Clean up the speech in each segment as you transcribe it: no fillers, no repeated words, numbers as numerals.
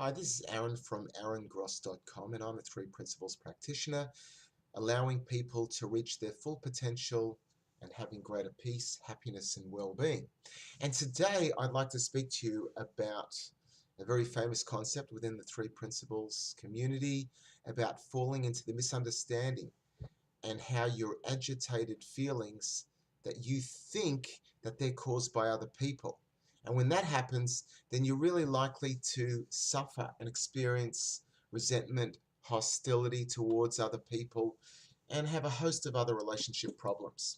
Hi, this is Aaron from aarongross.com, and I'm a three principles practitioner, allowing people to reach their full potential and having greater peace, happiness, and well-being. And today I'd like to speak to you about a very famous concept within the three principles community about falling into the misunderstanding and how your agitated feelings that you think that they're caused by other people. And when that happens, then you're really likely to suffer and experience resentment, hostility towards other people, and have a host of other relationship problems.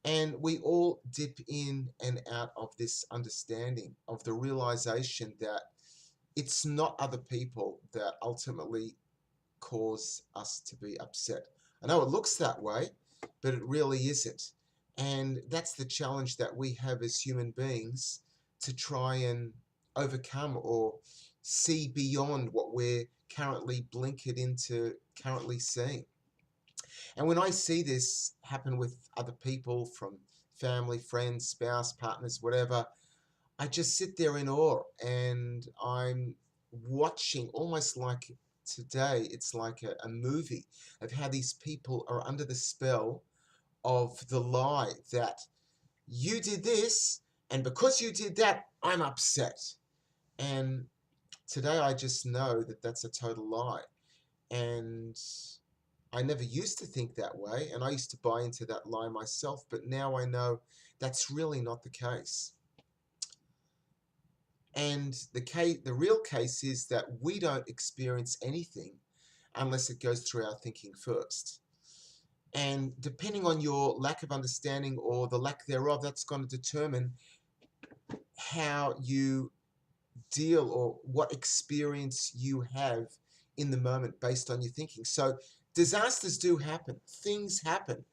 And we all dip in and out of this understanding of the realization that it's not other people that ultimately cause us to be upset. I know it looks that way, but it really isn't. And that's the challenge that we have as human beings to try and overcome or see beyond what we're currently blinkered into currently seeing. And when I see this happen with other people from family, friends, spouse, partners, whatever, I just sit there in awe and I'm watching almost like today, it's like a movie of how these people are under the spell of the lie that you did this and because you did that, I'm upset. And today I just know that that's a total lie. And I never used to think that way, and I used to buy into that lie myself, but now I know that's really not the case. And the real case is that we don't experience anything unless it goes through our thinking first. And depending on your lack of understanding or the lack thereof, that's going to determine how you deal or what experience you have in the moment based on your thinking. So disasters do happen, things happen,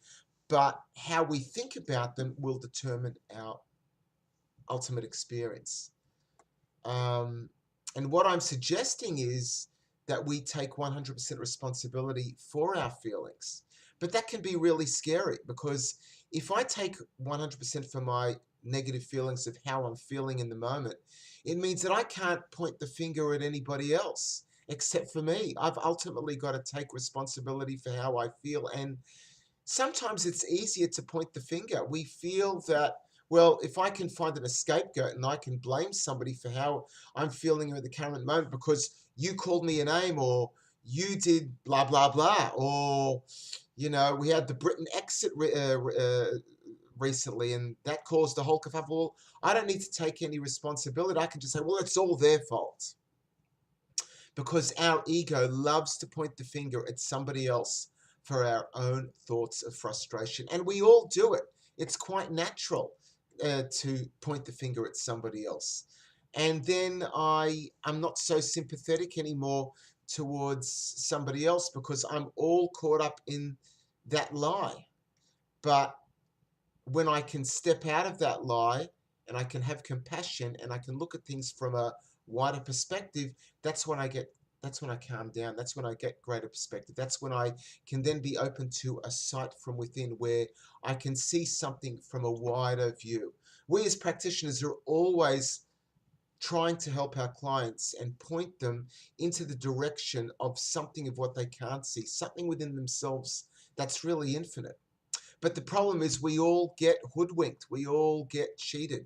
but how we think about them will determine our ultimate experience. And what I'm suggesting is that we take 100% responsibility for our feelings. But that can be really scary because if I take 100% for my negative feelings of how I'm feeling in the moment, it means that I can't point the finger at anybody else except for me. I've ultimately got to take responsibility for how I feel. And sometimes it's easier to point the finger. We feel that, well, if I can find a scapegoat and I can blame somebody for how I'm feeling at the current moment because you called me a name or you did blah, blah, blah, or, we had the Britain exit recently and that caused a whole kerfuffle. Well, I don't need to take any responsibility. I can just say, well, it's all their fault. Because our ego loves to point the finger at somebody else for our own thoughts of frustration. And we all do it. It's quite natural to point the finger at somebody else. And then I'm not so sympathetic anymore towards somebody else because I'm all caught up in that lie. But when I can step out of that lie and I can have compassion and I can look at things from a wider perspective, that's when I calm down. That's when I get greater perspective. That's when I can then be open to a sight from within where I can see something from a wider view. We as practitioners are always trying to help our clients and point them into the direction of something of what they can't see, something within themselves that's really infinite. But the problem is we all get hoodwinked. We all get cheated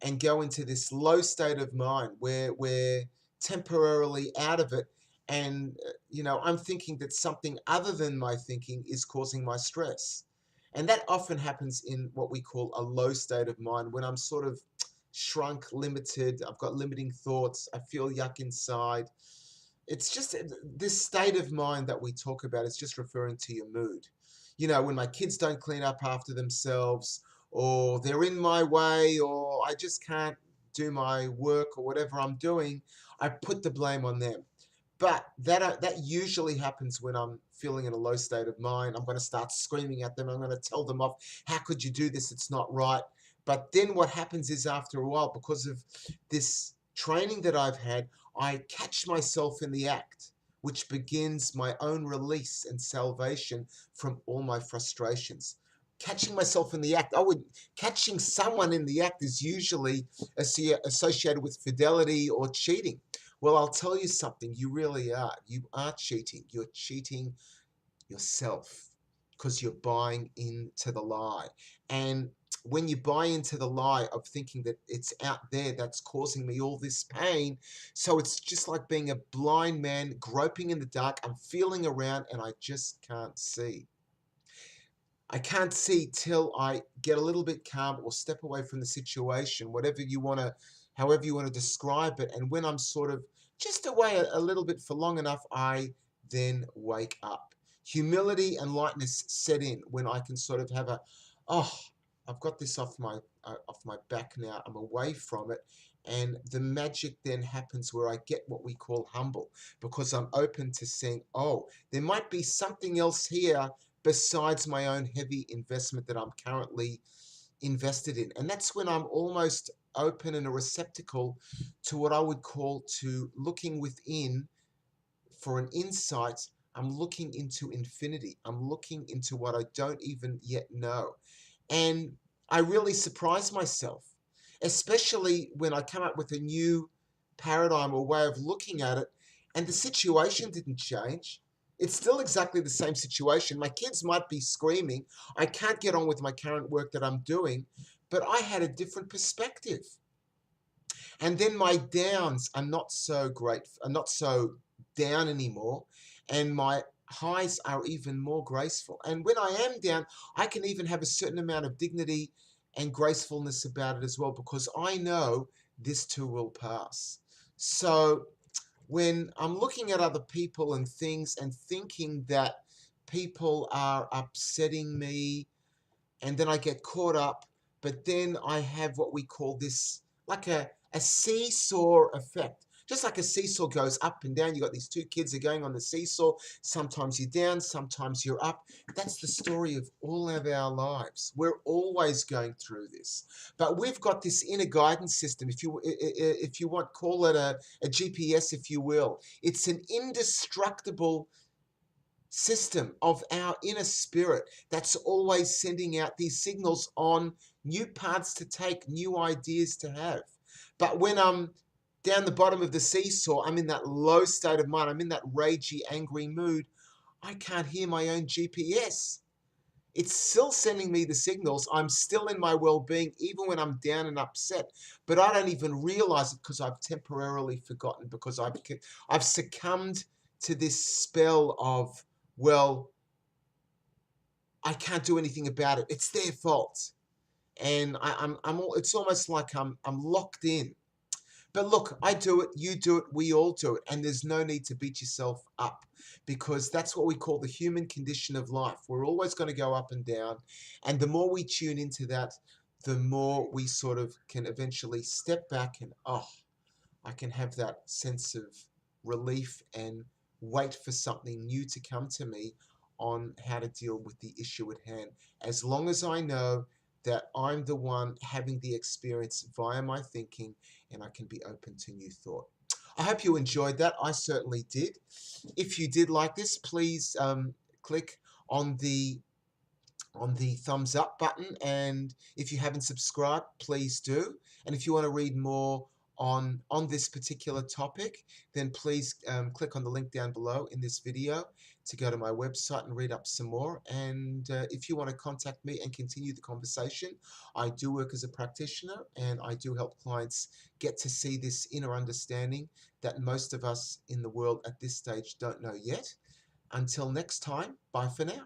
and go into this low state of mind where we're temporarily out of it. And, I'm thinking that something other than my thinking is causing my stress. And that often happens in what we call a low state of mind when I'm sort of shrunk, limited. I've got limiting thoughts. I feel yuck inside. It's just this state of mind that we talk about is just referring to your mood. When my kids don't clean up after themselves, or they're in my way, or I just can't do my work or whatever I'm doing, I put the blame on them. But that usually happens when I'm feeling in a low state of mind. I'm going to start screaming at them. I'm going to tell them off. How could you do this? It's not right. But then what happens is after a while, because of this training that I've had, I catch myself in the act, which begins my own release and salvation from all my frustrations. Catching myself in the act, catching someone in the act is usually associated with fidelity or cheating. Well, I'll tell you something. You really are. You are cheating. You're cheating yourself because you're buying into the lie. And when you buy into the lie of thinking that it's out there that's causing me all this pain, so it's just like being a blind man groping in the dark. I'm feeling around and I just can't see. I can't see till I get a little bit calm or step away from the situation, whatever you want to, however you want to describe it. And when I'm sort of just away a little bit for long enough, I then wake up. Humility and lightness set in when I can sort of have a, oh, I've got this off my back now. I'm away from it. And the magic then happens where I get what we call humble because I'm open to saying, oh, there might be something else here besides my own heavy investment that I'm currently invested in. And that's when I'm almost open and a receptacle to what I would call to looking within for an insight. I'm looking into infinity. I'm looking into what I don't even yet know. And I really surprise myself, especially when I come up with a new paradigm or way of looking at it, and the situation didn't change. It's still exactly the same situation. My kids might be screaming. I can't get on with my current work that I'm doing, but I had a different perspective. And then my downs are not so great, are not so down anymore. And my highs are even more graceful. And when I am down, I can even have a certain amount of dignity and gracefulness about it as well, because I know this too will pass. So when I'm looking at other people and things and thinking that people are upsetting me, and then I get caught up, but then I have what we call this, like a seesaw effect. Just like a seesaw goes up and down, you got these two kids are going on the seesaw. Sometimes you're down, sometimes you're up. That's the story of all of our lives. We're always going through this, but we've got this inner guidance system. If you want, call it a GPS, if you will. It's an indestructible system of our inner spirit that's always sending out these signals on new paths to take, new ideas to have. But when I'm down the bottom of the seesaw, I'm in that low state of mind, I'm in that ragey, angry mood, I can't hear my own GPS. It's still sending me the signals. I'm still in my well-being, even when I'm down and upset. But I don't even realize it because I've temporarily forgotten, because I've succumbed to this spell of, well, I can't do anything about it. It's their fault. And it's almost like I'm locked in. But look, I do it, you do it, we all do it. And there's no need to beat yourself up, because that's what we call the human condition of life. We're always going to go up and down. And the more we tune into that, the more we sort of can eventually step back and, oh, I can have that sense of relief and wait for something new to come to me on how to deal with the issue at hand. As long as I know that I'm the one having the experience via my thinking, and I can be open to new thought. I hope you enjoyed that. I certainly did. If you did like this, please click on the thumbs up button, and if you haven't subscribed, please do. And if you want to read more on this particular topic, then please click on the link down below in this video to go to my website and read up some more. And if you want to contact me and continue the conversation, I do work as a practitioner, and I do help clients get to see this inner understanding that most of us in the world at this stage don't know yet. Until next time, bye for now.